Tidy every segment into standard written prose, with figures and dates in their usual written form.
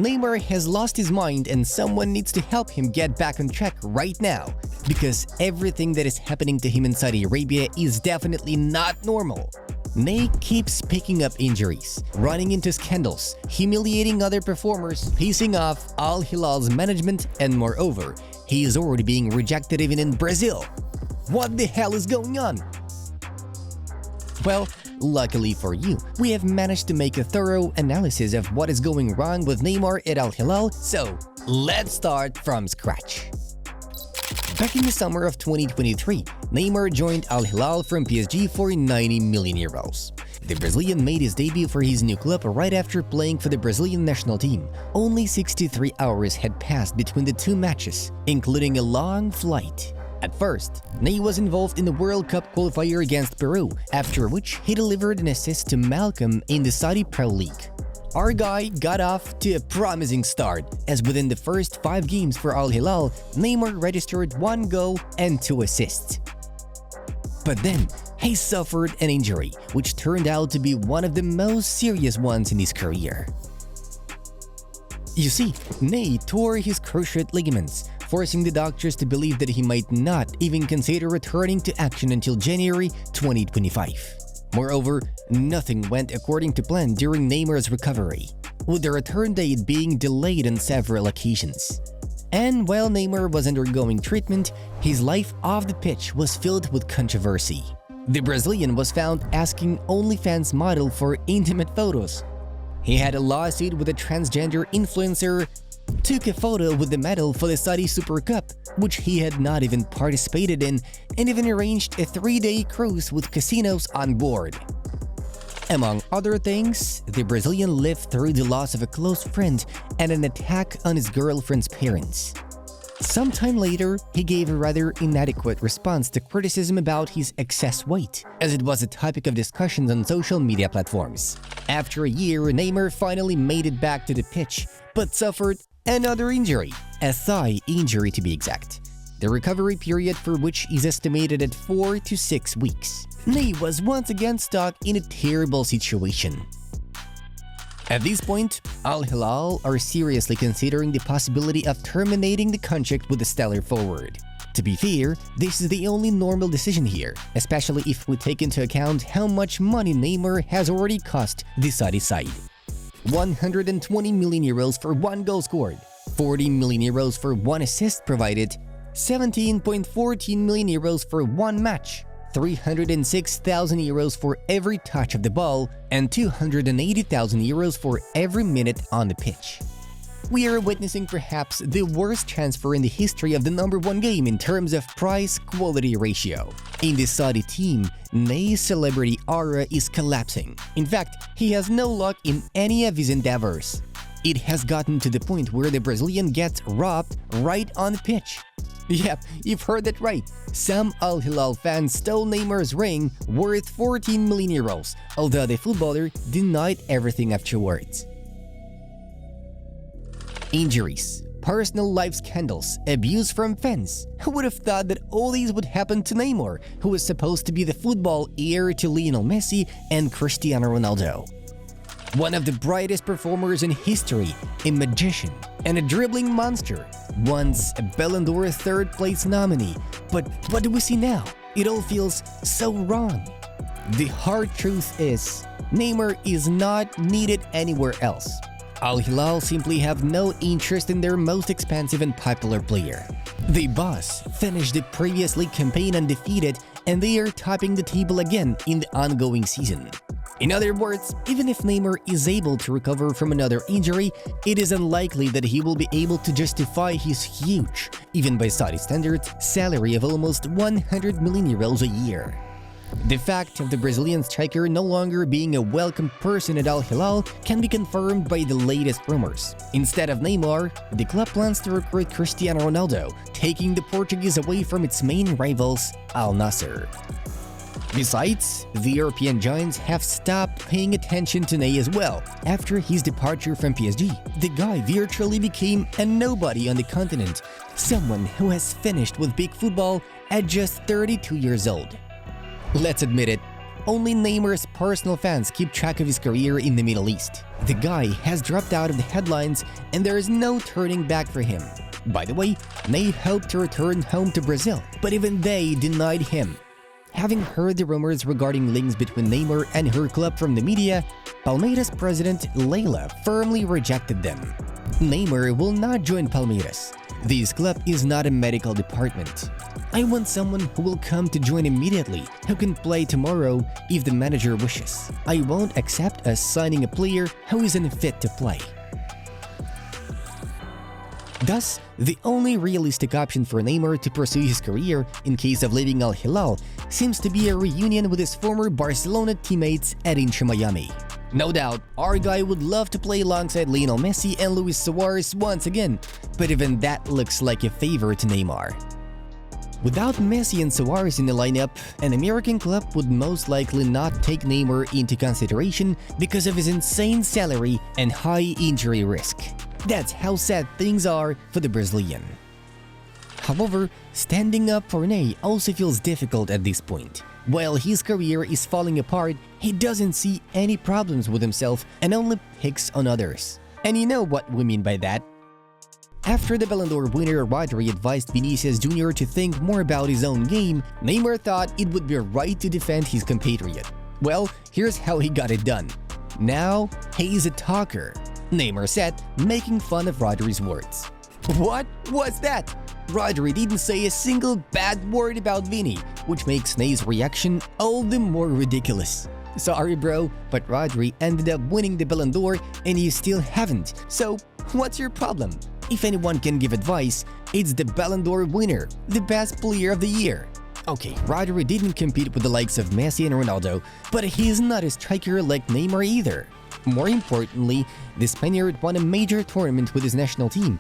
Neymar has lost his mind and someone needs to help him get back on track right now, because everything that is happening to him in Saudi Arabia is definitely not normal. Ney keeps picking up injuries, running into scandals, humiliating other performers, pissing off Al Hilal's management, and moreover, he is already being rejected even in Brazil. What the hell is going on? Well, luckily for you, we have managed to make a thorough analysis of what is going wrong with Neymar at Al Hilal, so let's start from scratch. Back in the summer of 2023, Neymar joined Al Hilal from PSG for 90 million euros. The Brazilian made his debut for his new club right after playing for the Brazilian national team. Only 63 hours had passed between the two matches, including a long flight. At first, Ney was involved in the World Cup qualifier against Peru, after which he delivered an assist to Malcolm in the Saudi Pro League. Our guy got off to a promising start, as within the first 5 games for Al Hilal, Neymar registered 1 goal and 2 assists. But then, he suffered an injury, which turned out to be one of the most serious ones in his career. You see, Ney tore his cruciate ligaments, forcing the doctors to believe that he might not even consider returning to action until January 2025. Moreover, nothing went according to plan during Neymar's recovery, with the return date being delayed on several occasions. And while Neymar was undergoing treatment, his life off the pitch was filled with controversy. The Brazilian was found asking OnlyFans model for intimate photos. He had a lawsuit with a transgender influencer, took a photo with the medal for the Saudi Super Cup, which he had not even participated in, and even arranged a 3-day cruise with casinos on board. Among other things, the Brazilian lived through the loss of a close friend and an attack on his girlfriend's parents. Sometime later, he gave a rather inadequate response to criticism about his excess weight, as it was a topic of discussions on social media platforms. After a year, Neymar finally made it back to the pitch, but suffered another injury, a thigh injury to be exact. The recovery period for which is estimated at 4 to 6 weeks. Ney was once again stuck in a terrible situation. At this point, Al Hilal are seriously considering the possibility of terminating the contract with the stellar forward. To be fair, this is the only normal decision here, especially if we take into account how much money Neymar has already cost the Saudi side. 120 million euros for 1 goal scored, 40 million euros for 1 assist provided, 17.14 million euros for 1 match, 306,000 euros for every touch of the ball, and 280,000 euros for every minute on the pitch. We are witnessing perhaps the worst transfer in the history of the #1 game in terms of price-quality ratio. In the Saudi team, Ney's celebrity aura is collapsing. In fact, he has no luck in any of his endeavors. It has gotten to the point where the Brazilian gets robbed right on the pitch. Yep, you've heard that right. Some Al Hilal fans stole Neymar's ring worth 14 million euros, although the footballer denied everything afterwards. Injuries, personal life scandals, abuse from fans. Who would have thought that all these would happen to Neymar, who was supposed to be the football heir to Lionel Messi and Cristiano Ronaldo? One of the brightest performers in history, a magician, and a dribbling monster, once a Ballon d'Or 3rd place nominee. But what do we see now? It all feels so wrong. The hard truth is, Neymar is not needed anywhere else. Al Hilal simply have no interest in their most expensive and popular player. The boss finished the previous league campaign undefeated, and they are topping the table again in the ongoing season. In other words, even if Neymar is able to recover from another injury, it is unlikely that he will be able to justify his huge, even by Saudi standards, salary of almost 100 million euros a year. The fact of the Brazilian striker no longer being a welcome person at Al Hilal can be confirmed by the latest rumors. Instead of Neymar, the club plans to recruit Cristiano Ronaldo, taking the Portuguese away from its main rivals, Al Nassr. Besides, the European giants have stopped paying attention to Ney as well. After his departure from PSG, the guy virtually became a nobody on the continent, someone who has finished with big football at just 32 years old. Let's admit it, Only Neymar's personal fans keep track of his career in the Middle East. The guy has dropped out of the headlines and there is no turning back for him. By the way, Ney hoped to return home to Brazil, but even they denied him. Having heard the rumors regarding links between Neymar and her club from the media, Palmeiras president Leila firmly rejected them. Neymar will not join Palmeiras. This club is not a medical department. I want someone who will come to join immediately, who can play tomorrow if the manager wishes. I won't accept us signing a player who is unfit to play. Thus, the only realistic option for Neymar to pursue his career in case of leaving Al Hilal seems to be a reunion with his former Barcelona teammates at Inter Miami. No doubt, our guy would love to play alongside Lionel Messi and Luis Suarez once again, but even that looks like a favor to Neymar. Without Messi and Suarez in the lineup, an American club would most likely not take Neymar into consideration because of his insane salary and high injury risk. That's how sad things are for the Brazilian. However, standing up for Ney also feels difficult at this point. While his career is falling apart, he doesn't see any problems with himself and only picks on others. And you know what we mean by that? After the Ballon d'Or winner Rodri advised Vinicius Jr. to think more about his own game, Neymar thought it would be right to defend his compatriot. Well, here's how he got it done. Now, he's a talker, Neymar said, making fun of Rodri's words. What was that? Rodri didn't say a single bad word about Vini, which makes Ney's reaction all the more ridiculous. Sorry bro, but Rodri ended up winning the Ballon d'Or and you still haven't, so what's your problem? If anyone can give advice, it's the Ballon d'Or winner, the best player of the year. Okay, Rodri didn't compete with the likes of Messi and Ronaldo, but he's not a striker like Neymar either. More importantly, the Spaniard won a major tournament with his national team,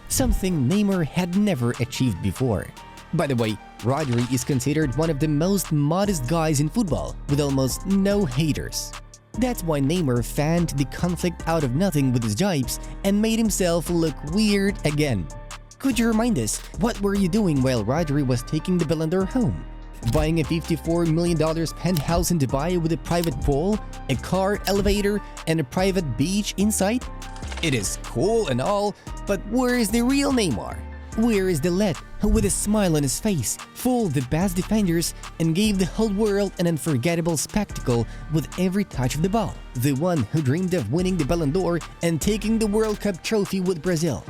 something Neymar had never achieved before. By the way, Rodri is considered one of the most modest guys in football, with almost no haters. That's why Neymar fanned the conflict out of nothing with his jibes and made himself look weird again. Could you remind us, what were you doing while Rodri was taking the Ballon d'Or home? Buying a $54 million penthouse in Dubai with a private pool, a car elevator, and a private beach inside? It is cool and all, but where is the real Neymar? Where is the lad who with a smile on his face fooled the best defenders and gave the whole world an unforgettable spectacle with every touch of the ball? The one who dreamed of winning the Ballon d'Or and taking the World Cup trophy with Brazil.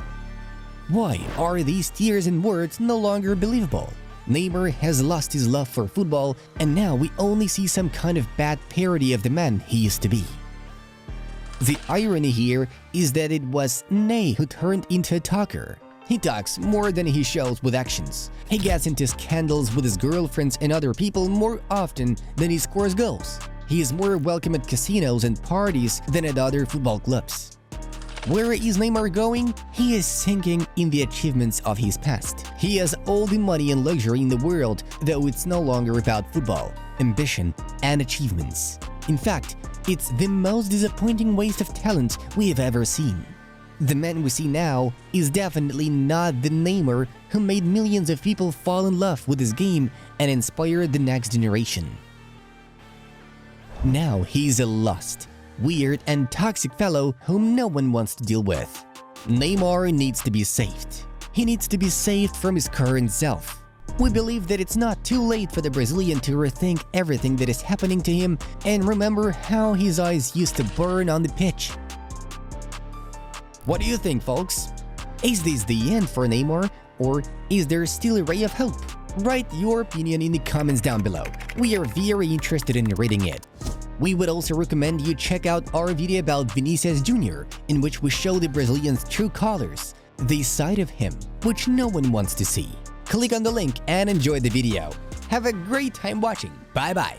Why are these tears and words no longer believable? Neymar has lost his love for football and now we only see some kind of bad parody of the man he used to be. The irony here is that it was Ney who turned into a talker. He talks more than he shows with actions. He gets into scandals with his girlfriends and other people more often than he scores goals. He is more welcome at casinos and parties than at other football clubs. Where is Neymar going? He is sinking in the achievements of his past. He has all the money and luxury in the world, though it's no longer about football, ambition, and achievements. In fact, it's the most disappointing waste of talent we have ever seen. The man we see now is definitely not the Neymar who made millions of people fall in love with his game and inspired the next generation. Now he's a lost, weird and toxic fellow whom no one wants to deal with. Neymar needs to be saved. He needs to be saved from his current self. We believe that it's not too late for the Brazilian to rethink everything that is happening to him and remember how his eyes used to burn on the pitch. What do you think, folks? Is this the end for Neymar, or is there still a ray of hope? Write your opinion in the comments down below. We are very interested in reading it. We would also recommend you check out our video about Vinicius Jr., in which we show the Brazilian's true colors, the side of him, which no one wants to see. Click on the link and enjoy the video. Have a great time watching. Bye-bye.